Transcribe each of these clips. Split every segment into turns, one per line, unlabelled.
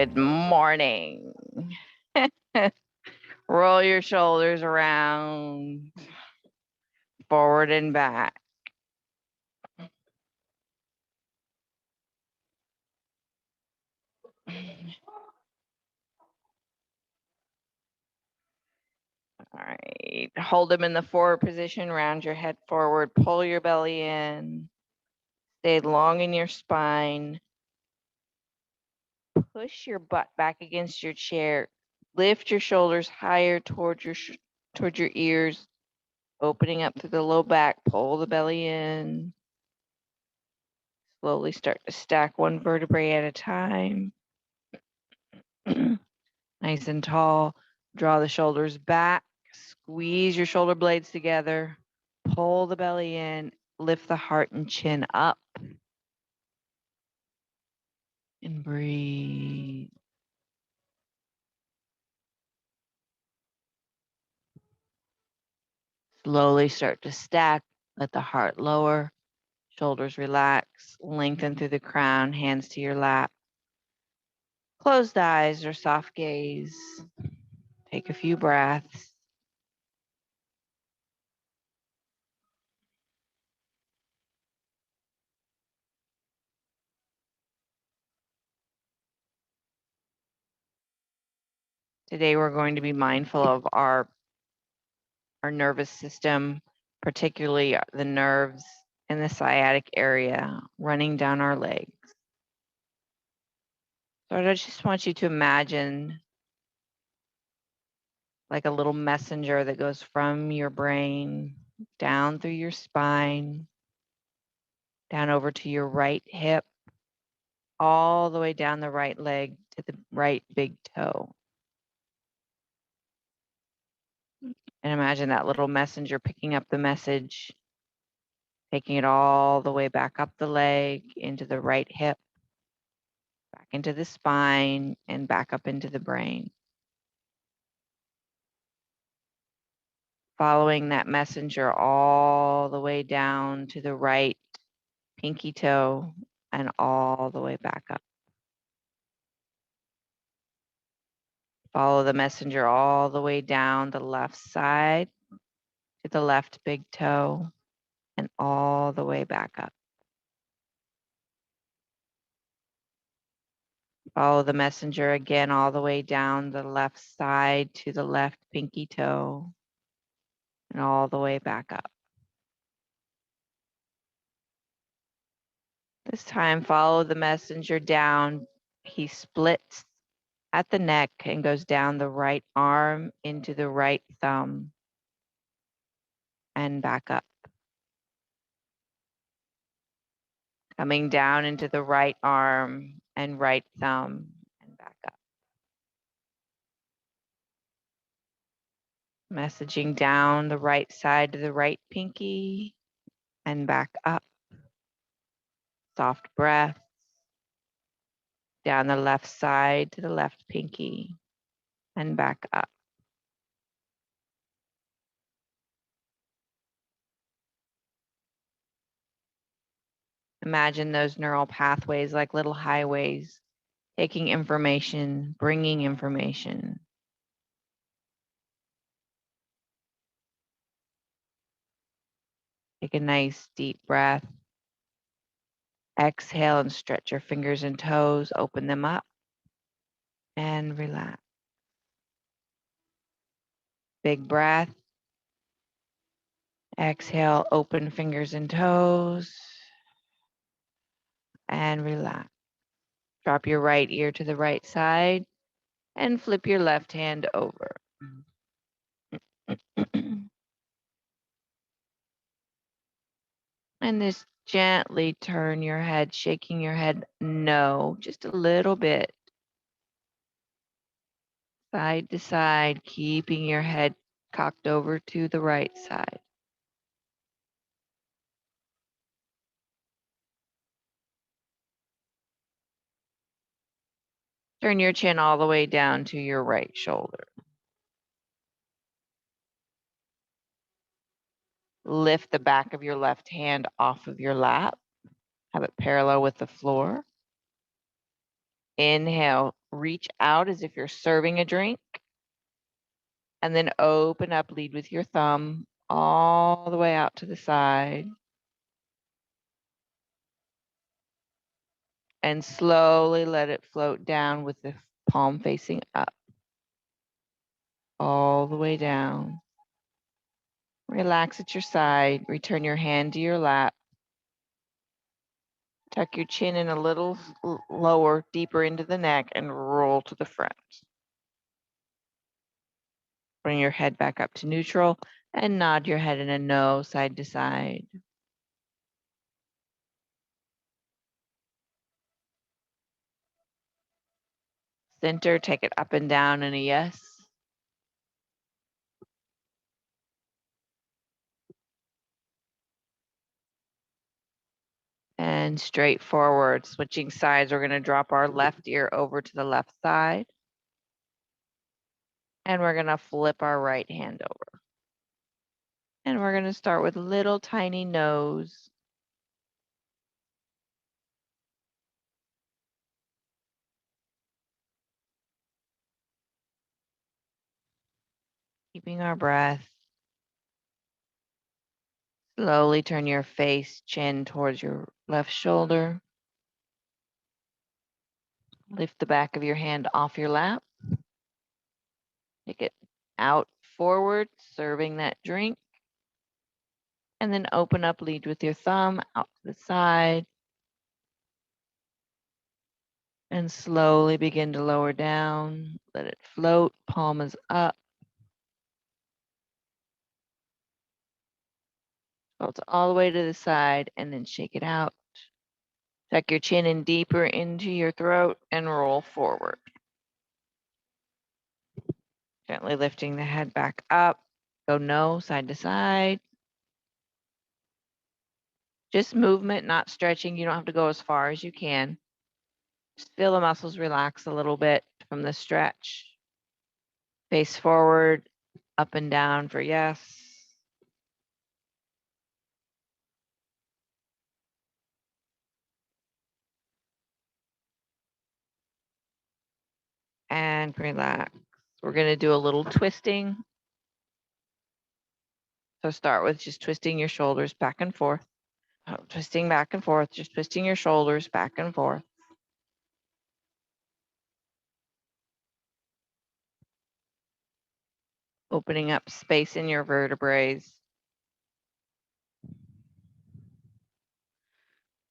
Good morning. Roll your shoulders around, forward and back. All right, hold them in the forward position, round your head forward, pull your belly in, stay long in your spine, push your butt back against your chair, lift your shoulders higher towards your ears, opening up through the low back, pull the belly in. Slowly start to stack one vertebrae at a time. Nice and tall. Draw the shoulders back. Squeeze your shoulder blades together. Pull the belly in. Lift the heart and chin up. And breathe. Slowly start to stack. Let the heart lower. Shoulders relax. Lengthen through the crown. Hands to your lap. Closed eyes or soft gaze. Take a few breaths. Today we're going to be mindful of our nervous system, particularly the nerves in the sciatic area running down our legs. So I just want you to imagine like a little messenger that goes from your brain down through your spine, down over to your right hip, all the way down the right leg to the right big toe. And imagine that little messenger picking up the message, taking it all the way back up the leg, into the right hip, back into the spine, and back up into the brain. Following that messenger all the way down to the right pinky toe and all the way back up. Follow the messenger all the way down the left side to the left big toe and all the way back up. Follow the messenger again all the way down the left side to the left pinky toe and all the way back up. This time, follow the messenger down. He splits at the neck and goes down the right arm into the right thumb and back up. Coming down into the right arm and right thumb and back up. Messaging down the right side to the right pinky and back up. Soft breath. Down the left side to the left pinky and back up. Imagine those neural pathways like little highways, taking information, bringing information. Take a nice deep breath. Exhale and stretch your fingers and toes, open them up and relax. Big breath. Exhale, open fingers and toes and relax. Drop your right ear to the right side and flip your left hand over. And just gently turn your head, shaking your head no, just a little bit. Side to side, keeping your head cocked over to the right side. Turn your chin all the way down to your right shoulder. Lift the back of your left hand off of your lap. Have it parallel with the floor. Inhale, reach out as if you're serving a drink. And then open up, lead with your thumb all the way out to the side. And slowly let it float down with the palm facing up. All the way down. Relax at your side. Return your hand to your lap. Tuck your chin in a little lower, deeper into the neck, and roll to the front. Bring your head back up to neutral and nod your head in a no, side to side. Center, take it up and down in a yes. And straight forward, switching sides, we're going to drop our left ear over to the left side. And we're going to flip our right hand over. And we're going to start with little tiny nose. Keeping our breath. Slowly turn your face, chin towards your left shoulder. Lift the back of your hand off your lap. Take it out forward, serving that drink. And then open up, lead with your thumb out to the side. And slowly begin to lower down. Let it float, palm is up. Float all the way to the side and then shake it out. Tuck your chin in deeper into your throat and roll forward. Gently lifting the head back up. Go no, side to side. Just movement, not stretching. You don't have to go as far as you can. Just feel the muscles relax a little bit from the stretch. Face forward, up and down for yes. And relax. We're going to do a little twisting. So start with just twisting your shoulders back and forth. Twisting back and forth, just twisting your shoulders back and forth. Opening up space in your vertebrae.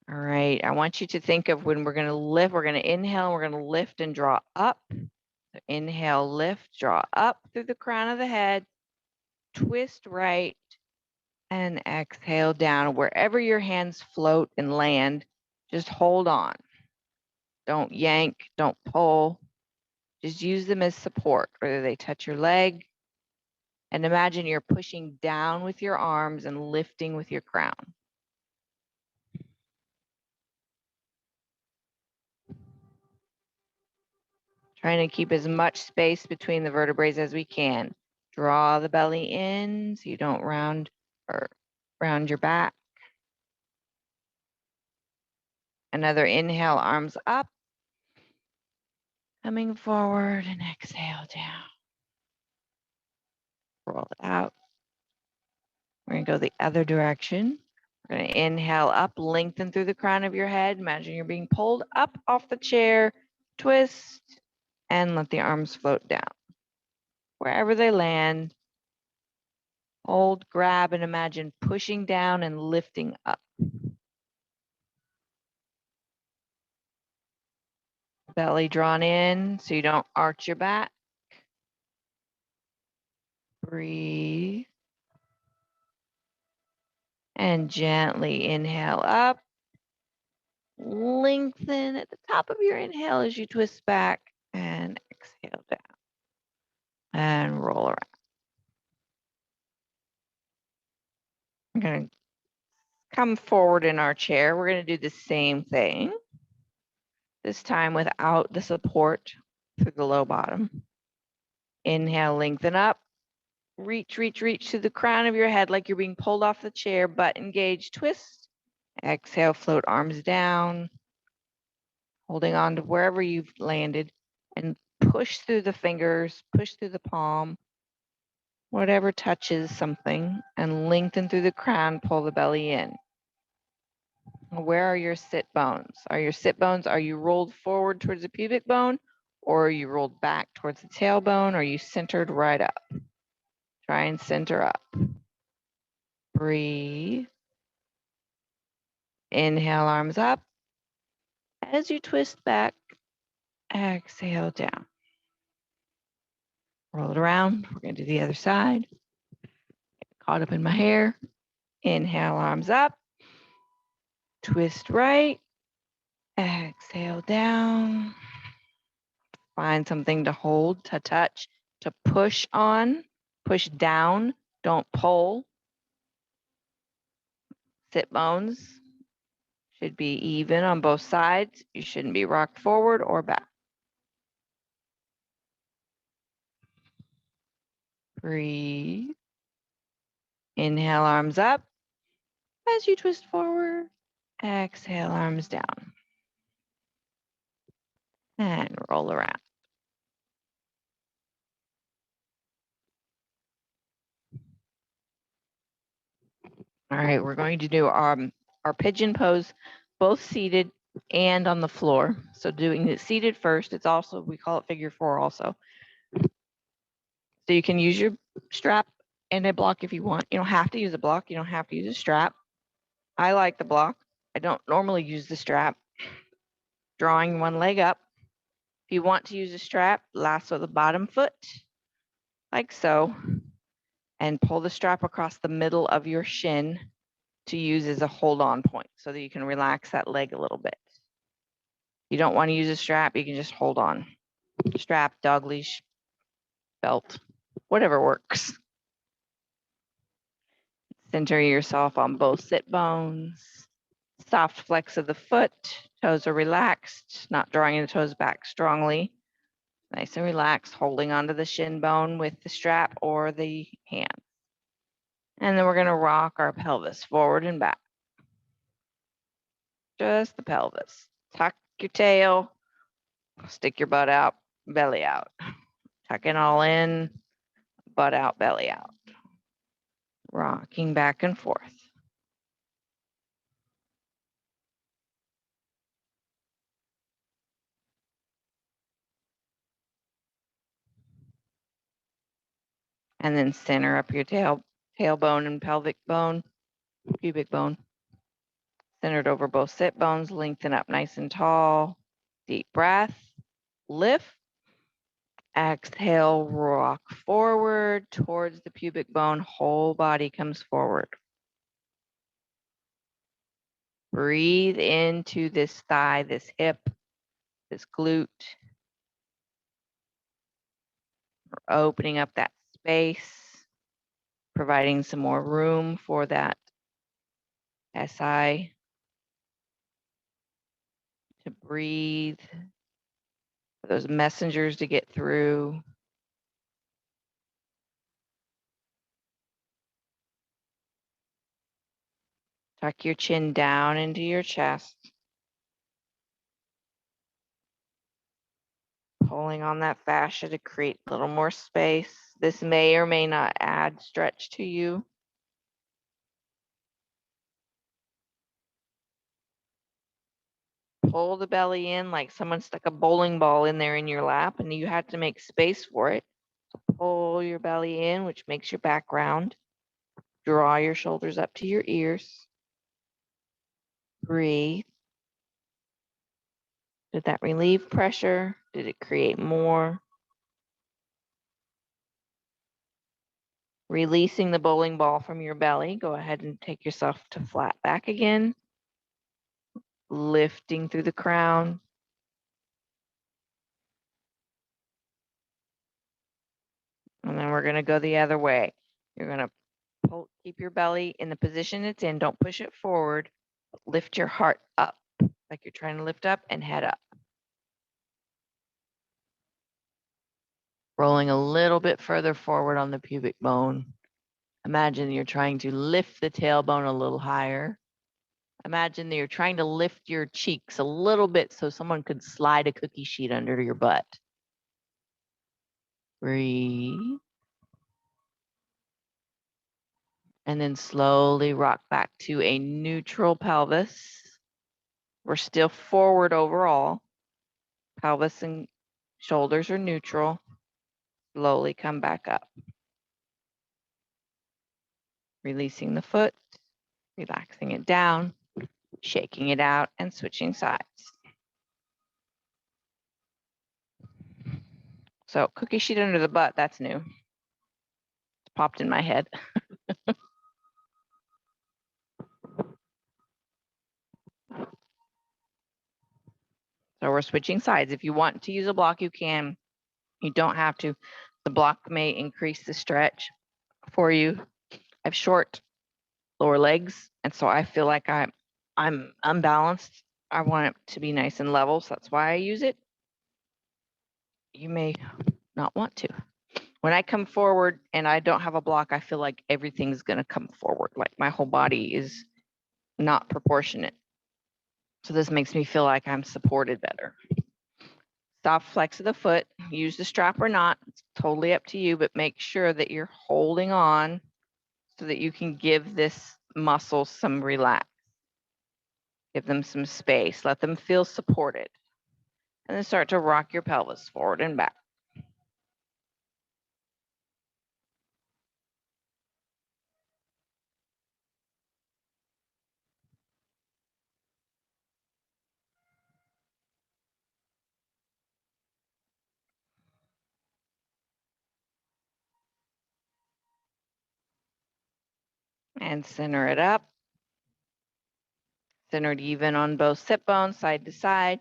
All right, I want you to think of when we're going to lift, we're going to inhale, we're going to lift and draw up. So inhale, lift, draw up through the crown of the head, twist right, and exhale down. Wherever your hands float and land, just hold on. Don't yank, don't pull. Just use them as support, whether they touch your leg. And imagine you're pushing down with your arms and lifting with your crown. Trying to keep as much space between the vertebrae as we can. Draw the belly in so you don't round your back. Another inhale, arms up. Coming forward and exhale down. Roll it out. We're going to go the other direction. We're going to inhale up, lengthen through the crown of your head. Imagine you're being pulled up off the chair. Twist and let the arms float down. Wherever they land, hold, grab, and imagine pushing down and lifting up. Belly drawn in so you don't arch your back. Breathe. And gently inhale up. Lengthen at the top of your inhale as you twist back and exhale down. And roll around. We're going to come forward in our chair. We're going to do the same thing. This time without the support through the low bottom. Inhale, lengthen up. Reach, reach, reach to the crown of your head like you're being pulled off the chair, butt engaged, twist. Exhale, float arms down. Holding on to wherever you've landed. and push through the fingers, push through the palm, whatever touches something, and lengthen through the crown, pull the belly in. Where are your sit bones? Are you rolled forward towards the pubic bone, or are you rolled back towards the tailbone? Or are you centered right up? Try and center up. Breathe. Inhale, arms up. As you twist back, exhale down. Roll it around. We're going to do the other side. Get caught up in my hair. Inhale, arms up. Twist right. Exhale down. Find something to hold, to touch, to push on. Push down. Don't pull. Sit bones should be even on both sides. You shouldn't be rocked forward or back. Breathe. Inhale, arms up. As you twist forward, exhale, arms down. And roll around. All right, we're going to do our pigeon pose, both seated and on the floor. So doing it seated first, it's also, we call it figure 4 also. So you can use your strap and a block if you want. You don't have to use a block. You don't have to use a strap. I like the block. I don't normally use the strap. Drawing one leg up. If you want to use a strap, lasso the bottom foot, like so, and pull the strap across the middle of your shin to use as a hold on point so that you can relax that leg a little bit. You don't want to use a strap, you can just hold on. Strap, dog leash, belt, whatever works. Center yourself on both sit bones. Soft flex of the foot, toes are relaxed, not drawing the toes back strongly. Nice and relaxed, holding onto the shin bone with the strap or the hand. And then we're going to rock our pelvis forward and back. Just the pelvis. Tuck your tail, stick your butt out, belly out. Tuck it all in, butt out, belly out. Rocking back and forth. And then center up your tailbone and pelvic bone, pubic bone. Centered over both sit bones, lengthen up nice and tall. Deep breath, lift. Exhale, rock forward towards the pubic bone. Whole body comes forward. Breathe into this thigh, this hip, this glute. We're opening up that space, providing some more room for that SI to breathe, for those messengers to get through. Tuck your chin down into your chest. Pulling on that fascia to create a little more space. This may or may not add stretch to you. Pull the belly in like someone stuck a bowling ball in there in your lap and you had to make space for it. So pull your belly in, which makes your back round. Draw your shoulders up to your ears. Breathe. Did that relieve pressure? Did it create more? Releasing the bowling ball from your belly. Go ahead and take yourself to flat back again. Lifting through the crown. And then we're going to go the other way. You're going to keep your belly in the position it's in. Don't push it forward. Lift your heart up like you're trying to lift up and head up. Rolling a little bit further forward on the pubic bone. Imagine you're trying to lift the tailbone a little higher. Imagine that you're trying to lift your cheeks a little bit so someone could slide a cookie sheet under your butt. Breathe. And then slowly rock back to a neutral pelvis. We're still forward overall. Pelvis and shoulders are neutral. Slowly come back up. Releasing the foot, relaxing it down, shaking it out, and switching sides. So cookie sheet under the butt, that's new. It's popped in my head. So we're switching sides. If you want to use a block, you can. You don't have to. The block may increase the stretch for you. I have short lower legs, and so I feel like I'm unbalanced. I want it to be nice and level, so that's why I use it. You may not want to. When I come forward and I don't have a block, I feel like everything's going to come forward, like my whole body is not proportionate. So this makes me feel like I'm supported better. Soft flex of the foot, use the strap or not, it's totally up to you, but make sure that you're holding on so that you can give this muscle some relax. Give them some space, let them feel supported. And then start to rock your pelvis forward and back. And center it up. Centered even on both sit bones, side to side.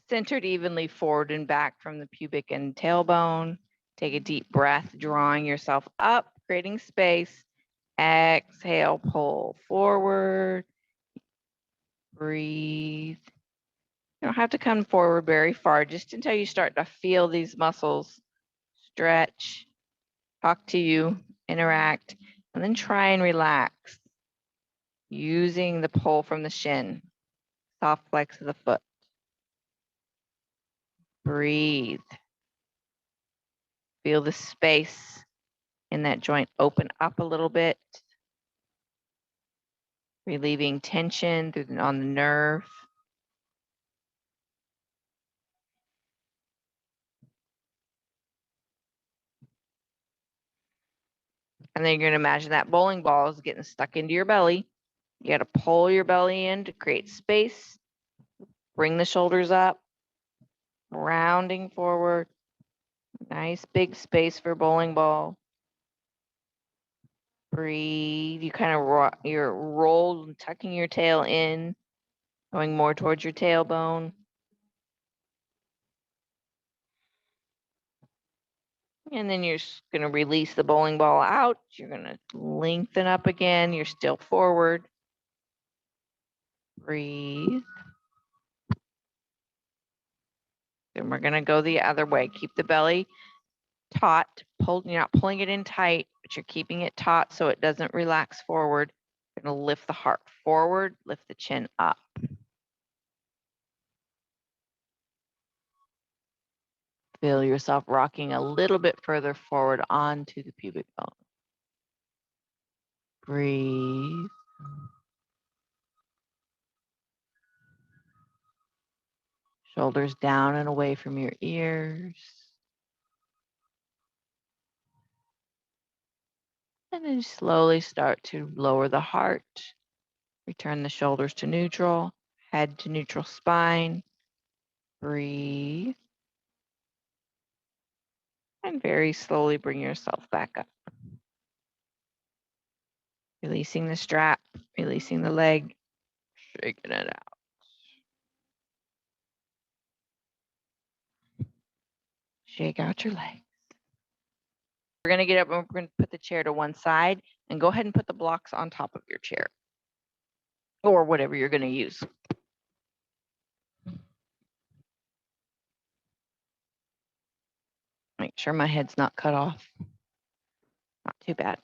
Centered evenly forward and back from the pubic and tailbone. Take a deep breath, drawing yourself up, creating space. Exhale, pull forward. Breathe. You don't have to come forward very far, just until you start to feel these muscles stretch, talk to you, interact, and then try and relax using the pull from the shin. Soft flex of the foot. Breathe. Feel the space in that joint open up a little bit. Relieving tension on the nerve. And then you're going to imagine that bowling ball is getting stuck into your belly. You got to pull your belly in to create space. Bring the shoulders up. Rounding forward. Nice big space for bowling ball. Breathe. You kind of you're rolled, tucking your tail in, going more towards your tailbone. And then you're going to release the bowling ball out. You're going to lengthen up again. You're still forward. Breathe. Then we're going to go the other way. Keep the belly taut. You're not pulling it in tight, but you're keeping it taut so it doesn't relax forward. You're going to lift the heart forward, lift the chin up. Feel yourself rocking a little bit further forward onto the pubic bone. Breathe. Shoulders down and away from your ears. And then slowly start to lower the heart. Return the shoulders to neutral, head to neutral spine. Breathe. And very slowly bring yourself back up. Releasing the strap, releasing the leg, shaking it out. Shake out your legs. We're going to get up and we're going to put the chair to one side and go ahead and put the blocks on top of your chair or whatever you're going to use. Make sure my head's not cut off. Not too bad.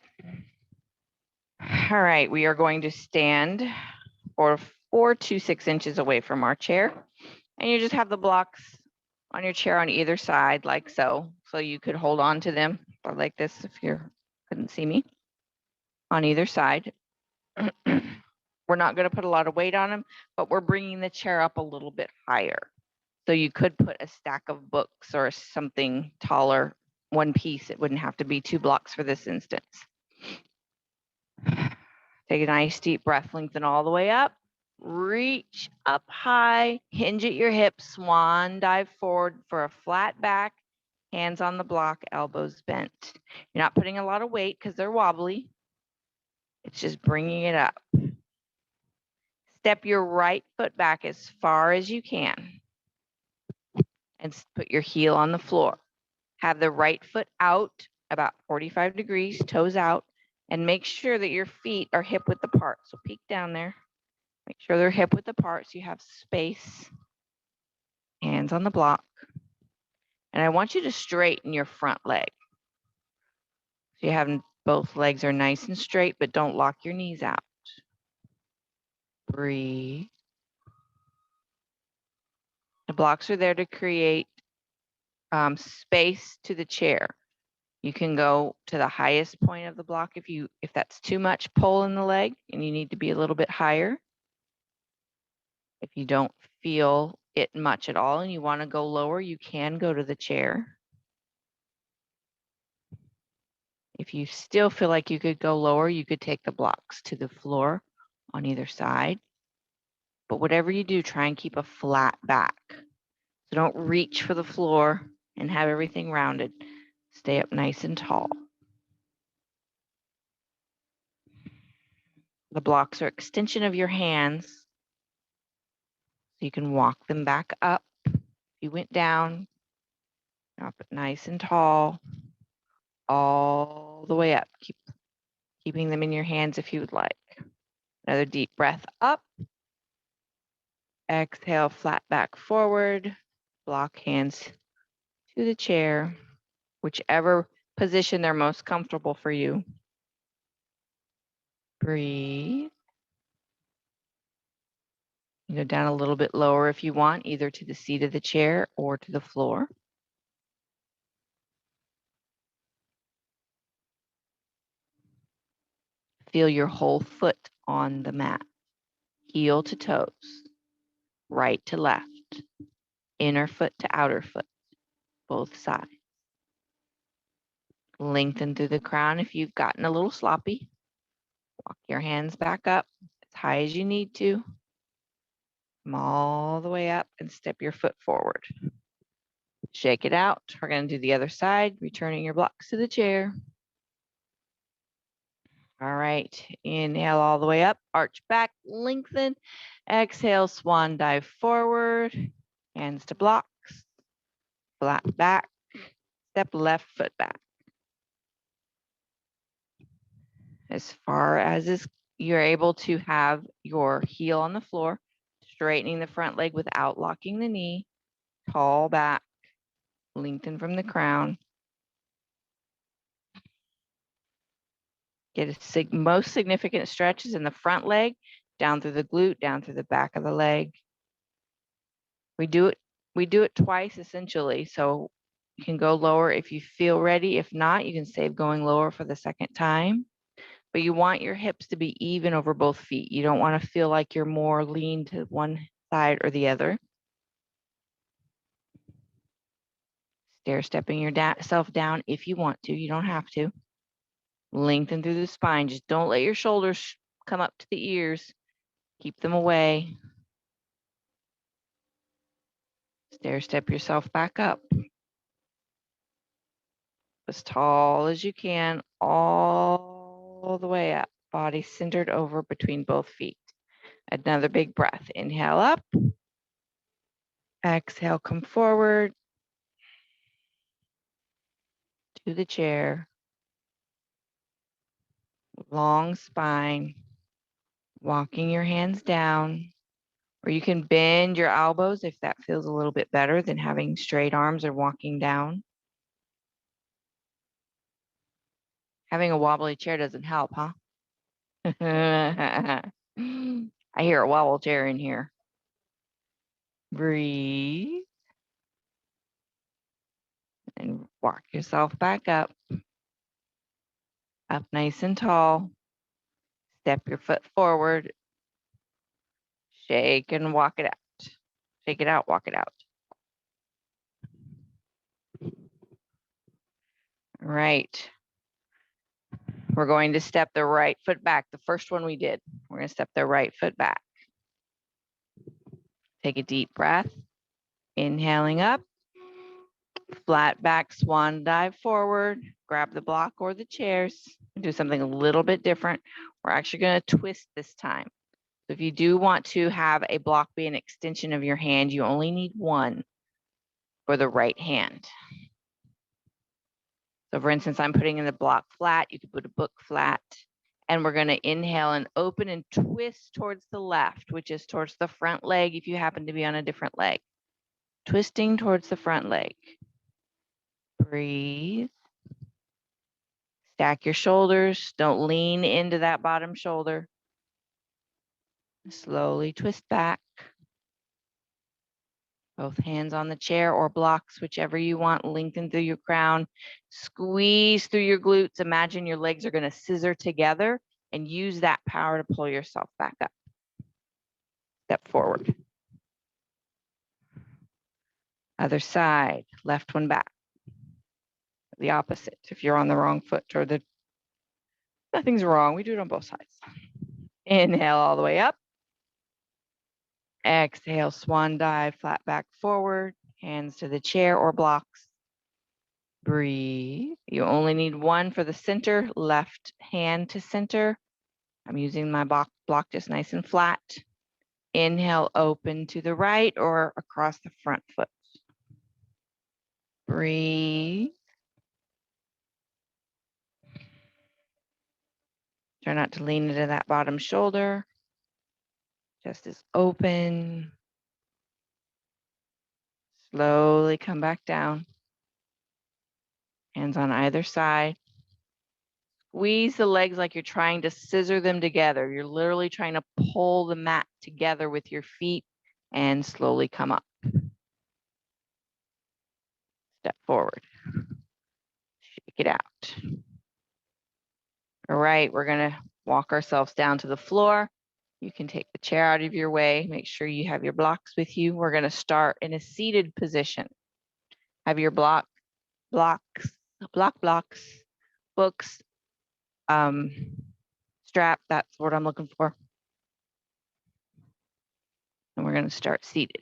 All right, we are going to stand for 4 to 6 inches away from our chair. And you just have the blocks on your chair on either side, like so. So you could hold on to them like this if you couldn't see me on either side. We're not going to put a lot of weight on them, but we're bringing the chair up a little bit higher. So you could put a stack of books or something taller, one piece. It wouldn't have to be 2 blocks for this instance. Take a nice deep breath, lengthen all the way up. Reach up high, hinge at your hips, swan dive forward for a flat back, hands on the block, elbows bent. You're not putting a lot of weight because they're wobbly. It's just bringing it up. Step your right foot back as far as you can and put your heel on the floor. Have the right foot out about 45 degrees, toes out, and make sure that your feet are hip width apart. So peek down there. Make sure they're hip width apart so you have space. Hands on the block. And I want you to straighten your front leg. So you have both legs are nice and straight, but don't lock your knees out. Breathe. The blocks are there to create space to the chair. You can go to the highest point of the block if that's too much pull in the leg and you need to be a little bit higher. If you don't feel it much at all and you want to go lower, you can go to the chair. If you still feel like you could go lower, you could take the blocks to the floor on either side. But whatever you do, try and keep a flat back. So don't reach for the floor and have everything rounded. Stay up nice and tall. The blocks are extension of your hands. So you can walk them back up. If you went down, up nice and tall, all the way up. Keeping them in your hands if you would like. Another deep breath up. Exhale, flat back forward. Block hands to the chair, whichever position they're most comfortable for you. Breathe. You go down a little bit lower if you want, either to the seat of the chair or to the floor. Feel your whole foot on the mat, heel to toes, right to left, inner foot to outer foot, both sides. Lengthen through the crown if you've gotten a little sloppy. Walk your hands back up as high as you need to. Come all the way up and step your foot forward. Shake it out. We're going to do the other side, returning your blocks to the chair. All right, inhale all the way up, arch back, lengthen. Exhale, swan dive forward, hands to blocks, flat back, step left foot back. As far as you're able to have your heel on the floor, straightening the front leg without locking the knee, tall back, lengthen from the crown. Get most significant stretches in the front leg, down through the glute, down through the back of the leg. We do it twice essentially, so you can go lower if you feel ready. If not, you can save going lower for the second time. But you want your hips to be even over both feet. You don't want to feel like you're more lean to one side or the other. Stair stepping yourself down if you want to. You don't have to. Lengthen through the spine. Just don't let your shoulders come up to the ears. Keep them away. Stair step yourself back up. As tall as you can, all the way up. Body centered over between both feet. Another big breath. Inhale up. Exhale, come forward to the chair. Long spine. Walking your hands down. Or you can bend your elbows if that feels a little bit better than having straight arms or walking down. Having a wobbly chair doesn't help, huh? I hear a wobble chair in here. Breathe. And walk yourself back up. Up nice and tall. Step your foot forward. Shake and walk it out. Shake it out, walk it out. Right. We're going to step the right foot back. The first one we did. We're going to step the right foot back. Take a deep breath. Inhaling up. Flat back swan dive forward. Grab the block or the chairs. Do something a little bit different. We're actually going to twist this time. So if you do want to have a block be an extension of your hand, you only need one for the right hand. So for instance, I'm putting in the block flat. You could put a book flat. And we're going to inhale and open and twist towards the left, which is towards the front leg if you happen to be on a different leg. Twisting towards the front leg. Breathe. Stack your shoulders. Don't lean into that bottom shoulder. Slowly twist back. Both hands on the chair or blocks, whichever you want. Lengthen through your crown. Squeeze through your glutes. Imagine your legs are going to scissor together and use that power to pull yourself back up. Step forward. Other side. Left one back. The opposite. If you're on the wrong foot or nothing's wrong. We do it on both sides. Inhale all the way up. Exhale, swan dive, flat back forward. Hands to the chair or blocks. Breathe. You only need one for the center, left hand to center. I'm using my block just nice and flat. Inhale, open to the right or across the front foot. Breathe. Try not to lean into that bottom shoulder. Chest is open. Slowly come back down. Hands on either side. Squeeze the legs like you're trying to scissor them together. You're literally trying to pull the mat together with your feet and slowly come up. Step forward. Shake it out. All right, we're going to walk ourselves down to the floor. You can take the chair out of your way. Make sure you have your blocks with you. We're going to start in a seated position. Have your blocks, books, strap. That's what I'm looking for. And we're going to start seated.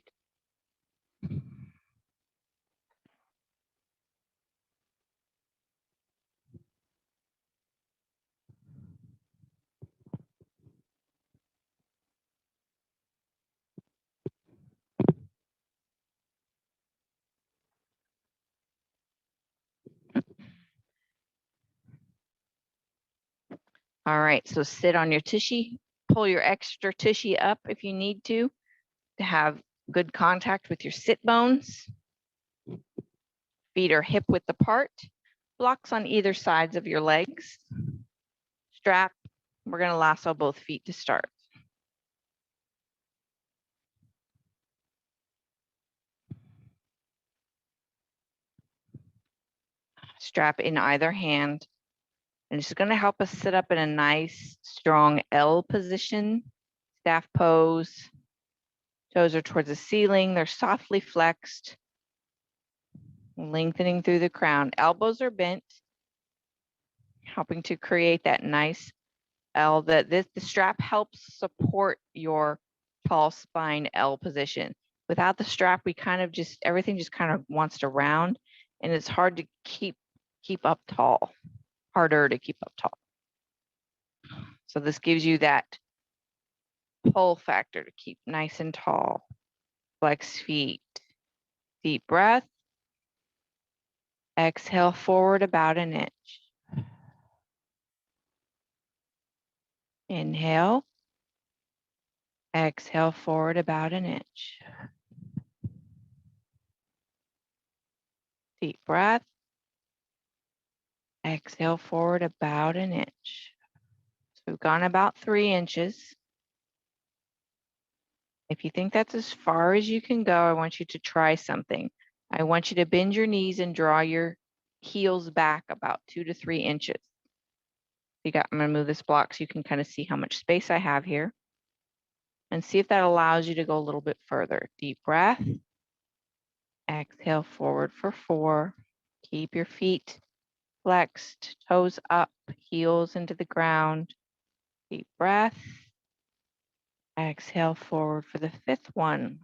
All right, so sit on your tushy. Pull your extra tushy up if you need to have good contact with your sit bones. Feet are hip width apart. Blocks on either sides of your legs. Strap. We're going to lasso both feet to start. Strap in either hand. And it's going to help us sit up in a nice, strong L position. Staff pose. Toes are towards the ceiling. They're softly flexed. Lengthening through the crown. Elbows are bent. Helping to create that nice L. The strap helps support your tall spine L position. Without the strap, we kind of everything just kind of wants to round, and it's hard to keep up tall. Harder to keep up tall. So this gives you that pull factor to keep nice and tall. Flex feet. Deep breath. Exhale forward about an inch. Inhale. Exhale forward about an inch. Deep breath. Exhale forward about an inch. So we've gone about 3 inches. If you think that's as far as you can go, I want you to try something. I want you to bend your knees and draw your heels back about 2 to 3 inches. I'm going to move this block so you can kind of see how much space I have here. And see if that allows you to go a little bit further. Deep breath. Exhale forward for 4. Keep your feet flexed, toes up, heels into the ground. Deep breath. Exhale forward for the 5th one.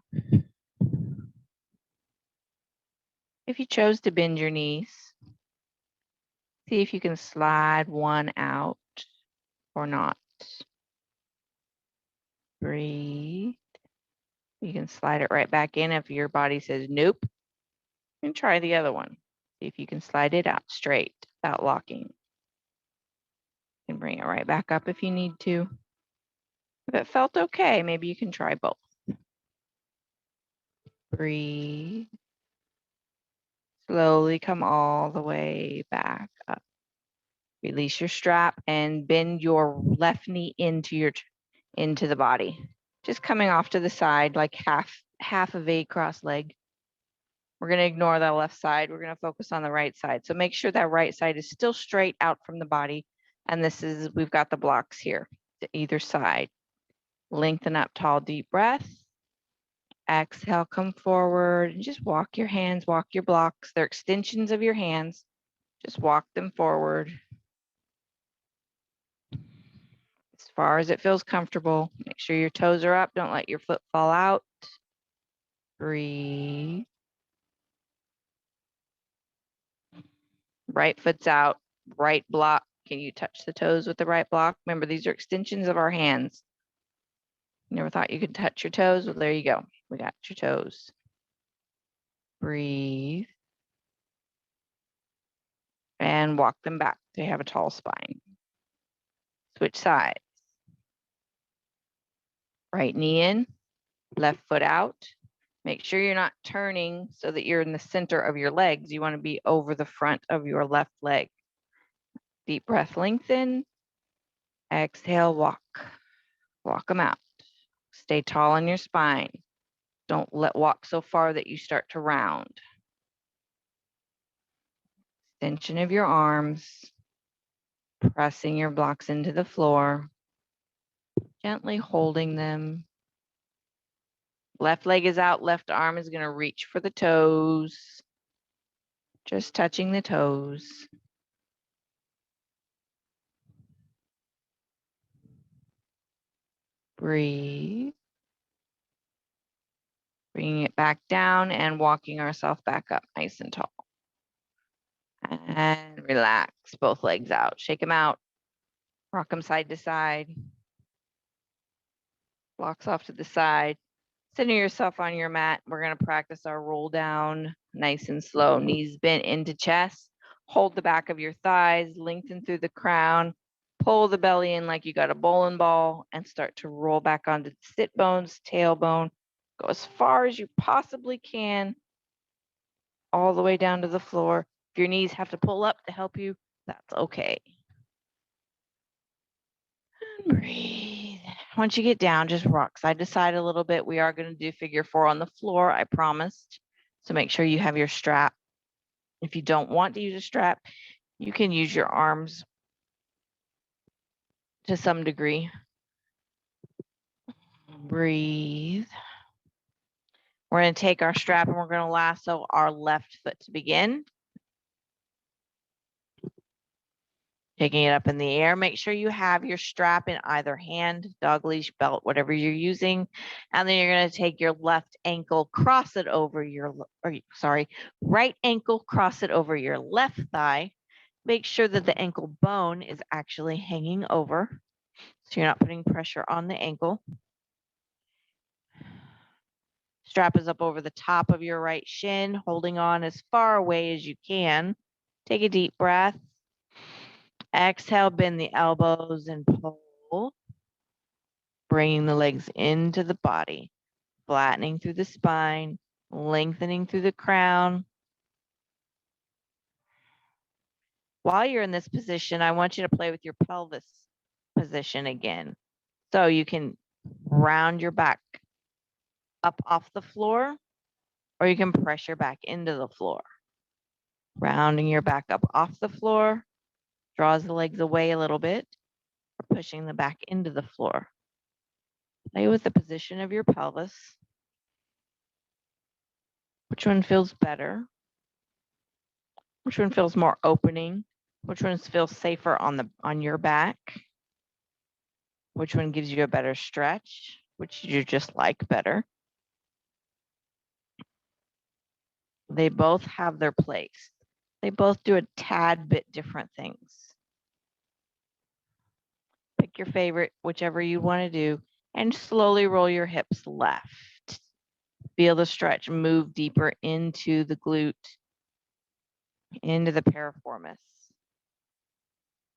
If you chose to bend your knees, see if you can slide one out or not. Breathe. You can slide it right back in if your body says nope. And try the other one. See if you can slide it out straight without locking. You can bring it right back up if you need to. If it felt okay, maybe you can try both. Breathe. Slowly come all the way back up. Release your strap and bend your left knee into the body. Just coming off to the side, like half of a cross leg. We're going to ignore the left side. We're going to focus on the right side. So make sure that right side is still straight out from the body. And we've got the blocks here to either side. Lengthen up, tall, deep breath. Exhale, come forward and just walk your hands, walk your blocks. They're extensions of your hands. Just walk them forward as far as it feels comfortable. Make sure your toes are up. Don't let your foot fall out. Breathe. Right foot's out, right block. Can you touch the toes with the right block? Remember, these are extensions of our hands. Never thought you could touch your toes? Well, there you go. We got your toes. Breathe. And walk them back. They have a tall spine. Switch sides. Right knee in, left foot out. Make sure you're not turning so that you're in the center of your legs. You want to be over the front of your left leg. Deep breath, lengthen. Exhale, walk. Walk them out. Stay tall on your spine. Don't walk so far that you start to round. Extension of your arms. Pressing your blocks into the floor. Gently holding them. Left leg is out. Left arm is going to reach for the toes. Just touching the toes. Breathe. Bringing it back down and walking ourselves back up nice and tall. And relax, both legs out. Shake them out. Rock them side to side. Blocks off to the side. Center yourself on your mat. We're going to practice our roll down nice and slow. Knees bent into chest. Hold the back of your thighs. Lengthen through the crown. Pull the belly in like you got a bowling ball and start to roll back onto the sit bones, tailbone. Go as far as you possibly can, all the way down to the floor. If your knees have to pull up to help you, that's okay. And breathe. Once you get down, just rock side to side a little bit. We are going to do figure 4 on the floor, I promised. So make sure you have your strap. If you don't want to use a strap, you can use your arms to some degree. Breathe. We're going to take our strap and we're going to lasso our left foot to begin. Taking it up in the air. Make sure you have your strap in either hand, dog leash, belt, whatever you're using. And then you're going to take your left ankle, cross it over right ankle, cross it over your left thigh. Make sure that the ankle bone is actually hanging over, so you're not putting pressure on the ankle. Strap is up over the top of your right shin, holding on as far away as you can. Take a deep breath. Exhale, bend the elbows and pull. Bringing the legs into the body, flattening through the spine, lengthening through the crown. While you're in this position, I want you to play with your pelvis position again. So you can round your back up off the floor, or you can pressure back into the floor. Rounding your back up off the floor, draws the legs away a little bit, or pushing the back into the floor. Play with the position of your pelvis. Which one feels better? Which one feels more opening? Which one feels safer on your back? Which one gives you a better stretch? Which you just like better? They both have their place. They both do a tad bit different things. Pick your favorite, whichever you want to do, and slowly roll your hips left. Feel the stretch move deeper into the glute, into the piriformis.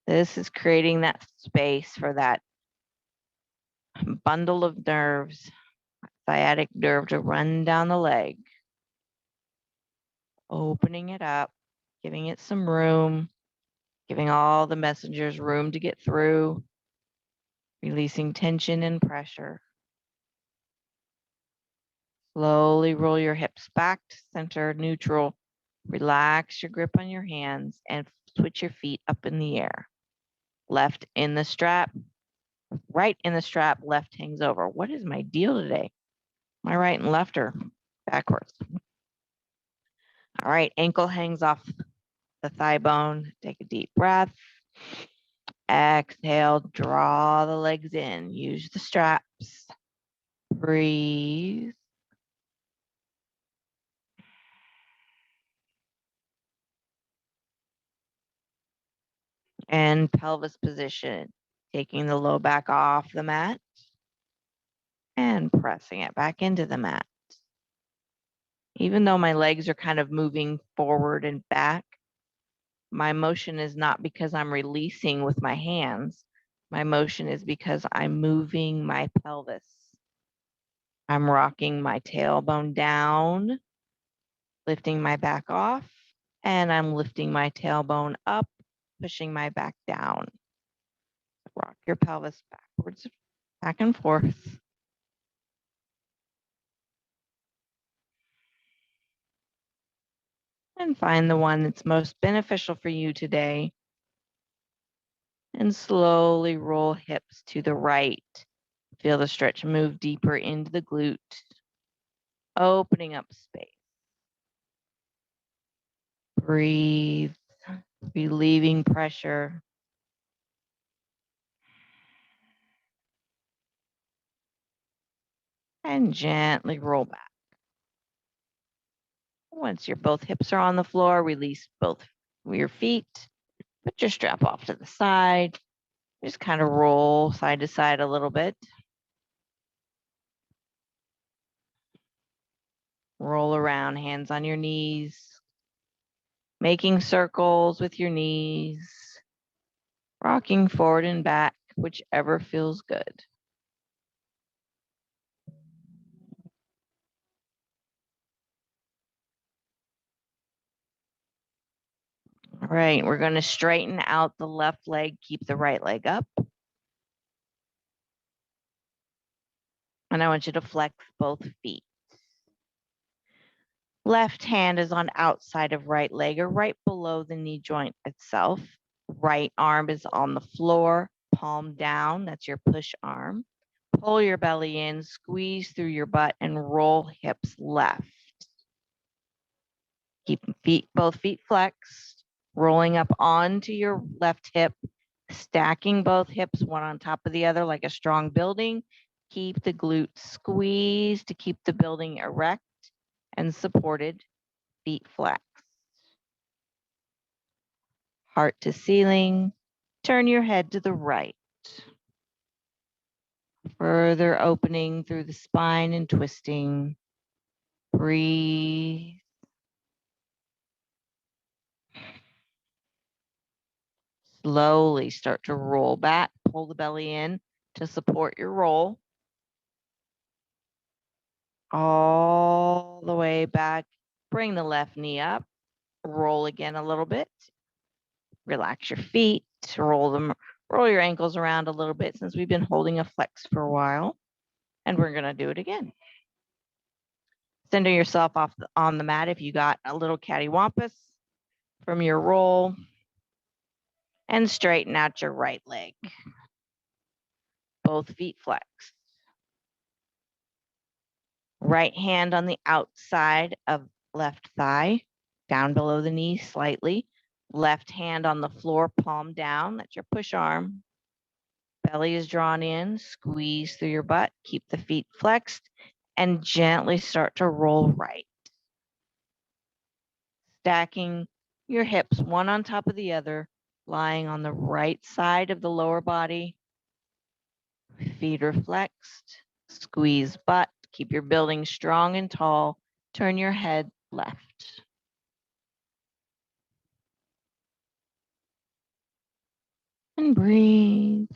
This is creating that space for that bundle of nerves, sciatic nerve to run down the leg. Opening it up, giving it some room, giving all the messengers room to get through, releasing tension and pressure. Slowly roll your hips back to center, neutral. Relax your grip on your hands and switch your feet up in the air. Left in the strap, right in the strap, left hangs over. What is my deal today? My right and left are backwards. All right, ankle hangs off the thigh bone. Take a deep breath. Exhale, draw the legs in. Use the straps. Breathe. And pelvis position. Taking the low back off the mat and pressing it back into the mat. Even though my legs are kind of moving forward and back, my motion is not because I'm releasing with my hands. My motion is because I'm moving my pelvis. I'm rocking my tailbone down, lifting my back off, and I'm lifting my tailbone up, pushing my back down. Rock your pelvis backwards, back and forth. And find the one that's most beneficial for you today. And slowly roll hips to the right. Feel the stretch move deeper into the glute, opening up space. Breathe, relieving pressure. And gently roll back. Once your both hips are on the floor, release both your feet. Put your strap off to the side. Just kind of roll side to side a little bit. Roll around, hands on your knees. Making circles with your knees. Rocking forward and back, whichever feels good. All right, we're going to straighten out the left leg, keep the right leg up. And I want you to flex both feet. Left hand is on outside of right leg or right below the knee joint itself. Right arm is on the floor, palm down. That's your push arm. Pull your belly in, squeeze through your butt, and roll hips left. Keep both feet flexed, rolling up onto your left hip, stacking both hips one on top of the other like a strong building. Keep the glutes squeezed to keep the building erect and supported, feet flexed. Heart to ceiling. Turn your head to the right. Further opening through the spine and twisting. Breathe. Slowly start to roll back. Pull the belly in to support your roll. All the way back. Bring the left knee up. Roll again a little bit. Relax your feet. Roll your ankles around a little bit since we've been holding a flex for a while. And we're going to do it again. Center yourself off on the mat if you got a little cattywampus from your roll. And straighten out your right leg. Both feet flexed. Right hand on the outside of left thigh, down below the knee slightly. Left hand on the floor, palm down. That's your push arm. Belly is drawn in. Squeeze through your butt. Keep the feet flexed and gently start to roll right. Stacking your hips one on top of the other, lying on the right side of the lower body. Feet are flexed. Squeeze butt. Keep your building strong and tall. Turn your head left. And breathe.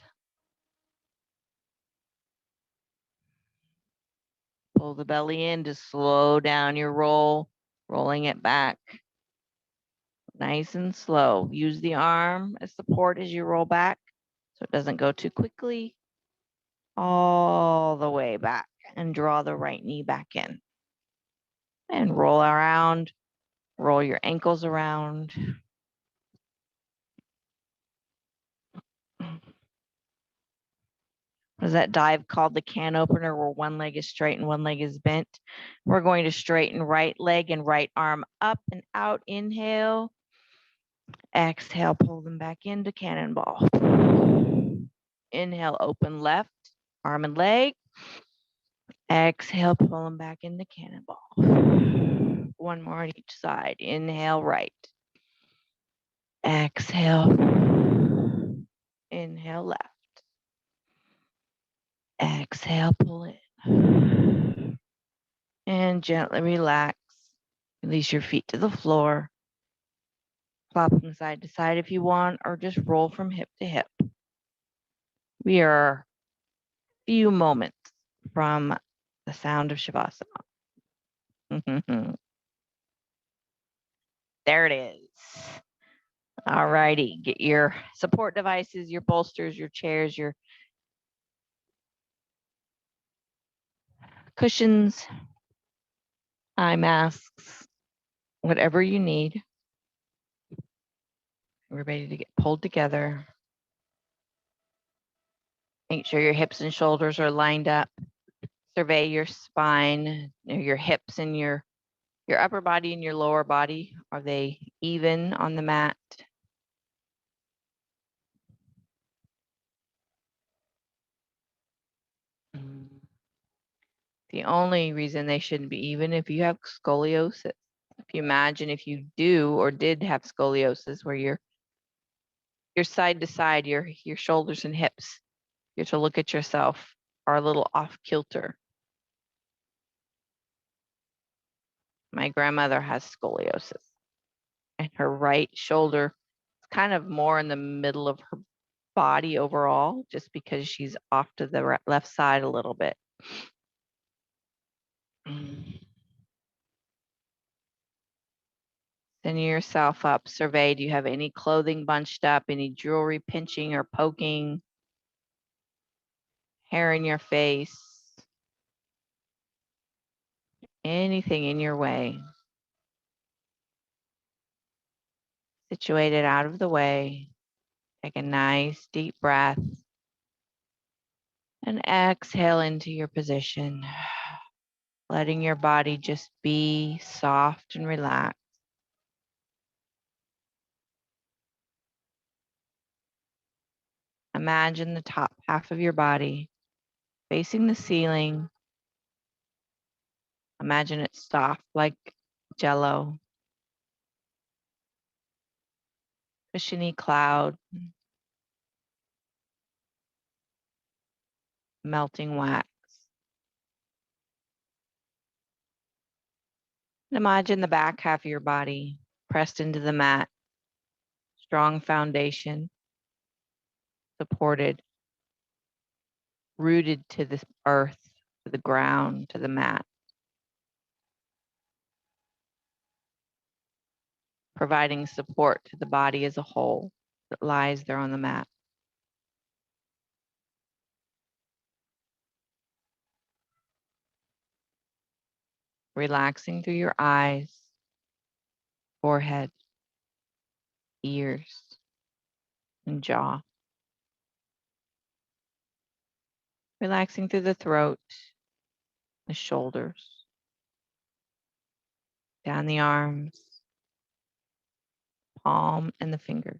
Pull the belly in to slow down your roll, rolling it back. Nice and slow. Use the arm as support as you roll back so it doesn't go too quickly. All the way back and draw the right knee back in. And roll around. Roll your ankles around. What is that dive called? The can opener, where one leg is straight and one leg is bent. We're going to straighten right leg and right arm up and out. Inhale. Exhale, pull them back into cannonball. Inhale, open left arm and leg. Exhale, pull them back into cannonball. One more on each side. Inhale, right. Exhale. Inhale, left. Exhale, pull in. And gently relax. Release your feet to the floor. Flop them side to side if you want, or just roll from hip to hip. We are a few moments from the sound of Shavasana. There it is. All righty. Get your support devices, your bolsters, your chairs, your cushions, eye masks, whatever you need. We're ready to get pulled together. Make sure your hips and shoulders are lined up. Survey your spine, your hips and your upper body and your lower body. Are they even on the mat? The only reason they shouldn't be even if you have scoliosis. If you imagine if you do or did have scoliosis where you're side to side, your shoulders and hips, you have to look at yourself, are a little off kilter. My grandmother has scoliosis and her right shoulder is kind of more in the middle of her body overall, just because she's off to the left side a little bit. Center yourself up. Survey, do you have any clothing bunched up, any jewelry pinching or poking, hair in your face, anything in your way? Situate it out of the way. Take a nice deep breath and exhale into your position, letting your body just be soft and relaxed. Imagine the top half of your body facing the ceiling. Imagine it soft like jello, cushiony cloud, melting wax. Imagine the back half of your body pressed into the mat, strong foundation, supported, rooted to the earth, to the ground, to the mat, providing support to the body as a whole that lies there on the mat. relaxing through your eyes, forehead, ears, and jaw. Relaxing through the throat, the shoulders, down the arms, palm, and the fingers.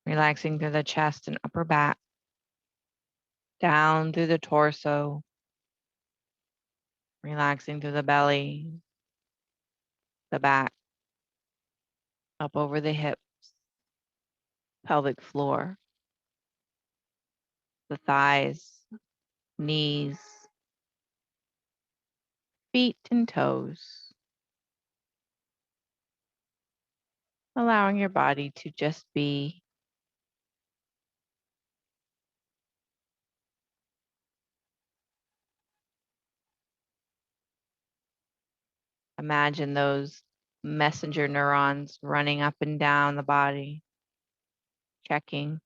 Relaxing through the chest and upper back, down through the torso, relaxing through the belly, the back, up over the hips, pelvic floor, the thighs, knees, feet, and toes. Allowing your body to just be. Imagine those messenger neurons running up and down the body, checking,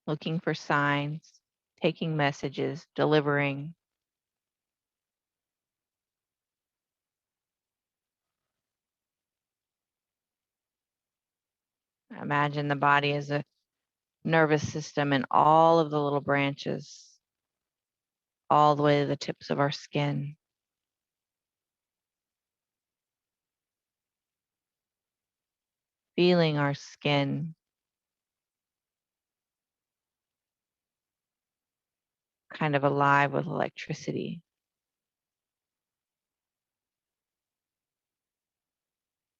looking for signs, taking messages, delivering. Imagine the body as a nervous system and all of the little branches, all the way to the tips of our skin. Feeling our skin kind of alive with electricity.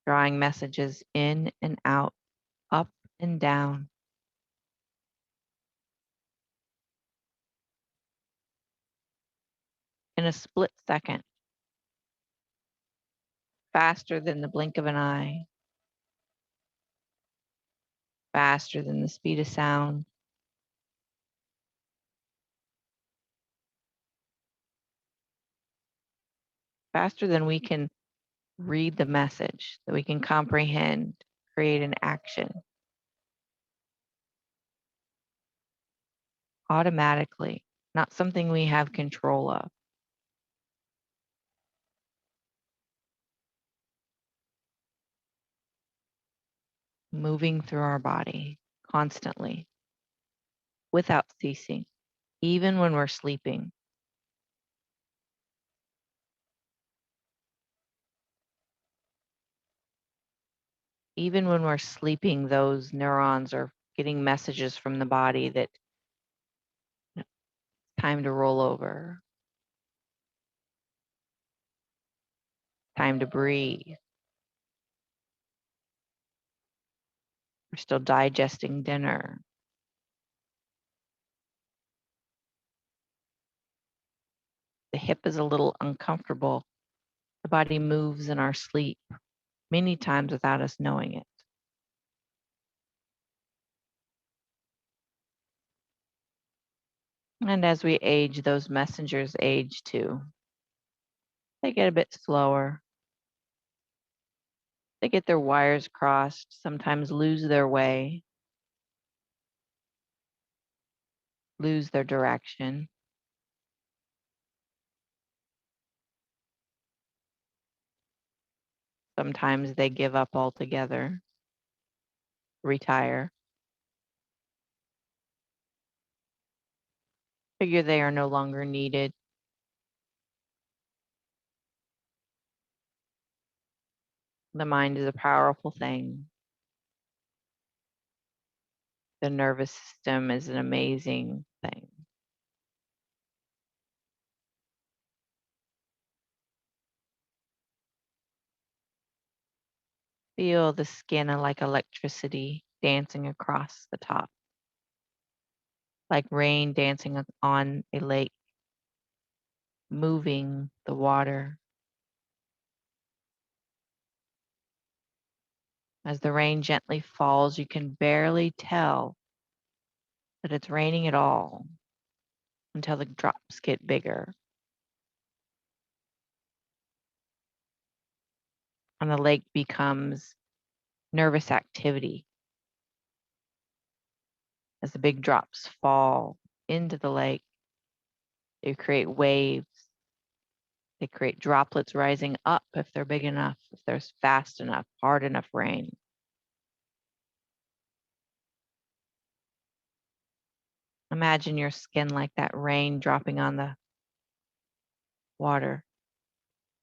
Drawing messages in and out, up and down. In a split second, faster than the blink of an eye, faster than the speed of sound. Faster than we can read the message, that we can comprehend, create an action. Automatically, not something we have control of. Moving through our body constantly, without ceasing, even when we're sleeping. Even when we're sleeping, those neurons are getting messages from the body that it's time to roll over, time to breathe. We're still digesting dinner. The hip is a little uncomfortable. The body moves in our sleep many times without us knowing it. And as we age, those messengers age too. They get a bit slower. They get their wires crossed, sometimes lose their way, lose their direction. Sometimes they give up altogether, retire, figure they are no longer needed. The mind is a powerful thing. The nervous system is an amazing thing. Feel the skin like electricity dancing across the top, like rain dancing on a lake, moving the water. As the rain gently falls, you can barely tell that it's raining at all until the drops get bigger. And the lake becomes nervous activity. As the big drops fall into the lake, they create waves. They create droplets rising up if they're big enough, if there's fast enough, hard enough rain. Imagine your skin like that rain dropping on the water,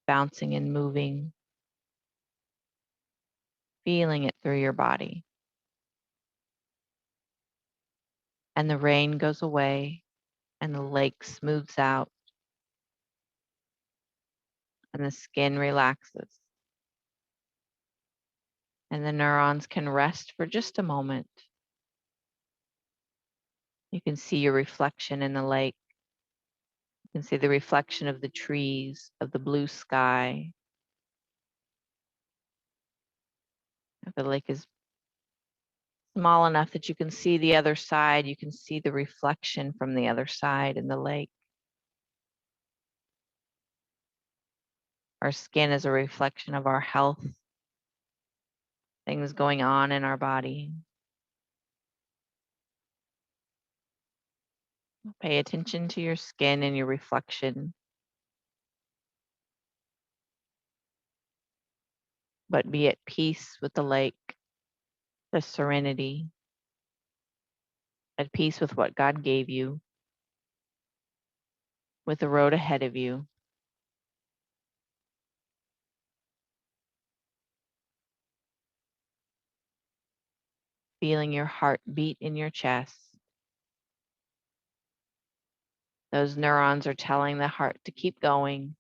bouncing and moving, feeling it through your body. And the rain goes away and the lake smooths out and the skin relaxes. And the neurons can rest for just a moment. You can see your reflection in the lake. You can see the reflection of the trees, of the blue sky. If the lake is small enough that you can see the other side, you can see the reflection from the other side in the lake. Our skin is a reflection of our health, things going on in our body. Pay attention to your skin and your reflection. But be at peace with the lake, the serenity, at peace with what God gave you, with the road ahead of you. Feeling your heart beat in your chest. Those neurons are telling the heart to keep going.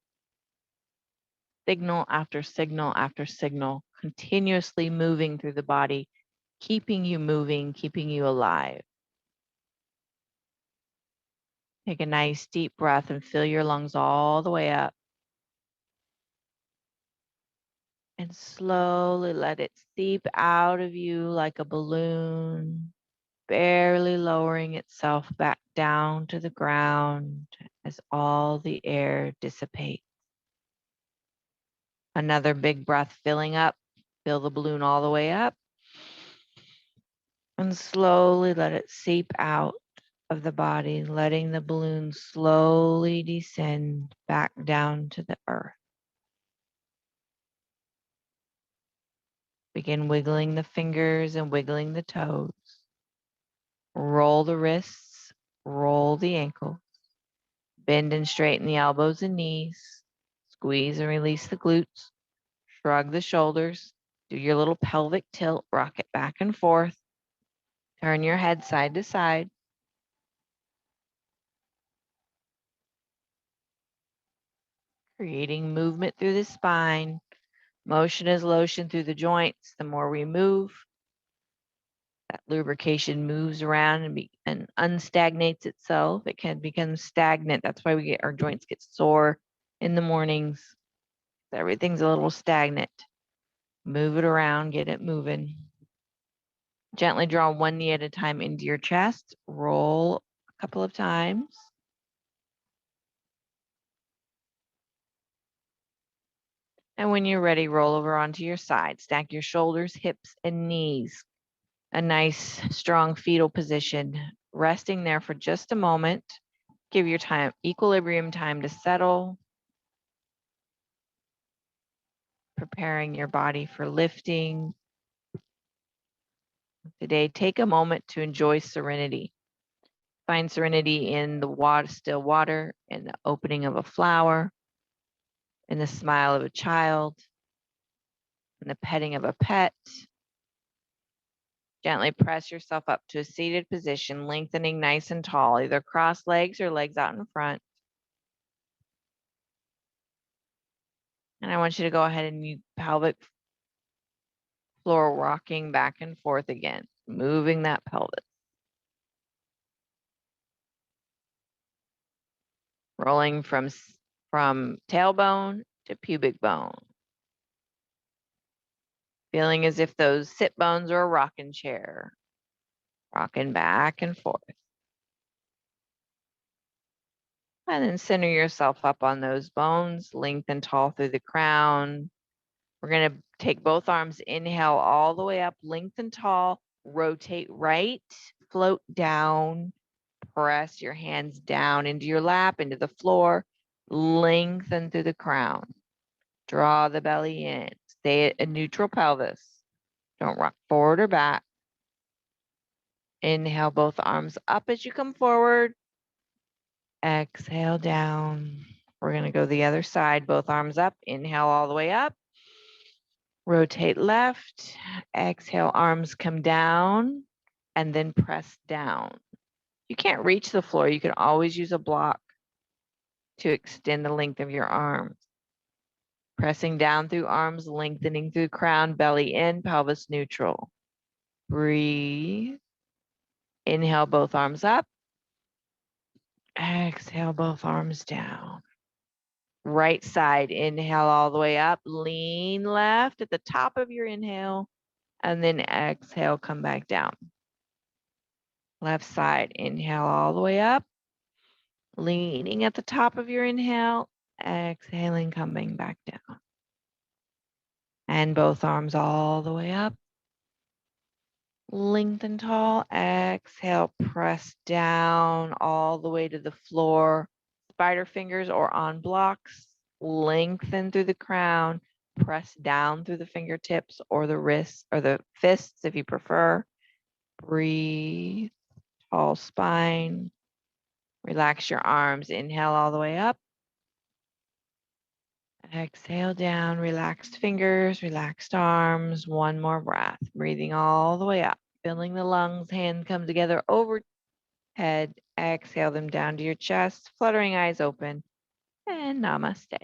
Signal after signal after signal, continuously moving through the body, keeping you moving, keeping you alive. Take a nice deep breath and fill your lungs all the way up. And slowly let it seep out of you like a balloon, barely lowering itself back down to the ground as all the air dissipates. Another big breath filling up. Fill the balloon all the way up. And slowly let it seep out of the body, letting the balloon slowly descend back down to the earth. Begin wiggling the fingers and wiggling the toes. Roll the wrists, roll the ankles. Bend and straighten the elbows and knees. Squeeze and release the glutes. Shrug the shoulders. Do your little pelvic tilt, rock it back and forth. Turn your head side to side. Creating movement through the spine. Motion is lotion through the joints. The more we move, that lubrication moves around and unstagnates itself. It can become stagnant. That's why our joints get sore in the mornings. Everything's a little stagnant. Move it around, get it moving. Gently draw one knee at a time into your chest. Roll a couple of times. And when you're ready, roll over onto your side. Stack your shoulders, hips, and knees. A nice, strong fetal position. Resting there for just a moment. Give your equilibrium time to settle. Preparing your body for lifting. Today, take a moment to enjoy serenity. Find serenity in the still water, in the opening of a flower, in the smile of a child, in the petting of a pet. Gently press yourself up to a seated position, lengthening nice and tall, either cross legs or legs out in front. And I want you to go ahead and use pelvic floor rocking back and forth again, moving that pelvis. Rolling from tailbone to pubic bone. Feeling as if those sit bones are a rocking chair, rocking back and forth. And then center yourself up on those bones, lengthen tall through the crown. We're going to take both arms, inhale all the way up, lengthen tall, rotate right, float down. Press your hands down into your lap, into the floor. Lengthen through the crown. Draw the belly in. Stay at a neutral pelvis. Don't rock forward or back. Inhale both arms up as you come forward. Exhale down. We're going to go the other side. Both arms up. Inhale all the way up. Rotate left. Exhale, arms come down and then press down. You can't reach the floor. You can always use a block to extend the length of your arms. Pressing down through arms, lengthening through crown, belly in, pelvis neutral. Breathe. Inhale, both arms up. Exhale, both arms down. Right side, inhale all the way up. Lean left at the top of your inhale. And then exhale, come back down. Left side, inhale all the way up. Leaning at the top of your inhale. Exhaling, coming back down. And both arms all the way up. Lengthen tall. Exhale, press down all the way to the floor. Spider fingers or on blocks. Lengthen through the crown. Press down through the fingertips or the wrists or the fists if you prefer. Breathe. Tall spine. Relax your arms. Inhale all the way up. Exhale down, relaxed fingers, relaxed arms. One more breath, breathing all the way up, filling the lungs. Hands come together overhead. Exhale them down to your chest, fluttering eyes open, and namaste.